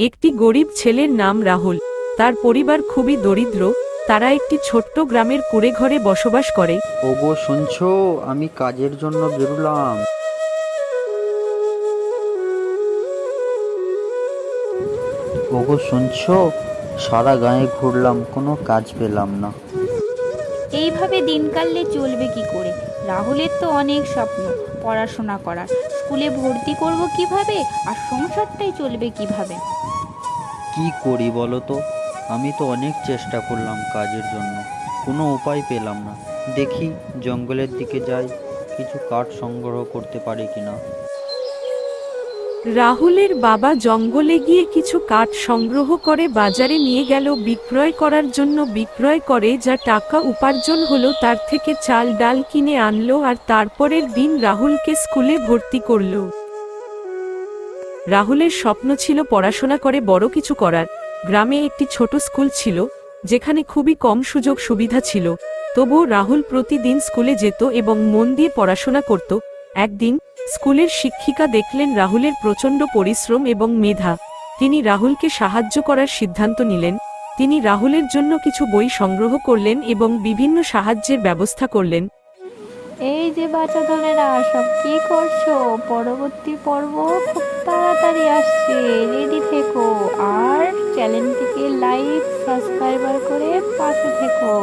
একটি গরিব ছেলের নাম রাহুল। তার পরিবার খুবই দরিদ্র। তারা একটি ছোট্ট গ্রামের কুঁড়ে ঘরে বসবাস করে। ওগো শুনছো, আমি কাজের জন্য বেরোলাম। ওগো শুনছো, সারা গায়ে ঘুরলাম, কোনো কাজ পেলাম না। এইভাবে দিন কাটলে চলবে কি করে? রাহুলের তো অনেক স্বপ্ন, পড়াশোনা করার, স্কুলে ভর্তি করব কিভাবে, আর সংসারটাই চলবে কিভাবে? কি করি বলো তো? আমি তো অনেক চেষ্টা করলাম কাজের জন্য, কোনো উপায় পেলাম না। দেখি জঙ্গলের দিকে যাই, কিছু কাঠ সংগ্রহ করতে পারি কিনা। রাহুলের বাবা জঙ্গলে গিয়ে কিছু কাঠ সংগ্রহ করে বাজারে নিয়ে গেল বিক্রয় করার জন্য। বিক্রয় করে যা টাকা উপার্জন হলো তার থেকে চাল ডাল কিনে আনলো, আর তারপরের দিন রাহুলকে স্কুলে ভর্তি করলো। রাহুলের স্বপ্ন ছিল পড়াশোনা করে বড় কিছু করার। গ্রামে একটি ছোট স্কুল ছিল, যেখানে খুবই কম সুযোগ সুবিধা ছিল। তবুও রাহুল প্রতিদিন স্কুলে যেত এবং মন দিয়ে পড়াশোনা করত। একদিন স্কুলের শিক্ষিকা দেখলেন রাহুলের প্রচণ্ড পরিশ্রম এবং মেধা। তিনি রাহুলকে সাহায্য করার সিদ্ধান্ত নিলেন। তিনি রাহুলের জন্য কিছু বই সংগ্রহ করলেন এবং বিভিন্ন সাহায্যের ব্যবস্থা করলেন। এই যে বাচ্চাধনেরা, সব কি করছো? পরবর্তী পর্ব খুব তাড়াতাড়ি আসছে, রেডি থেকো। আর চ্যানেলটিকে লাইক সাবস্ক্রাইবার করে পাশে থেকো।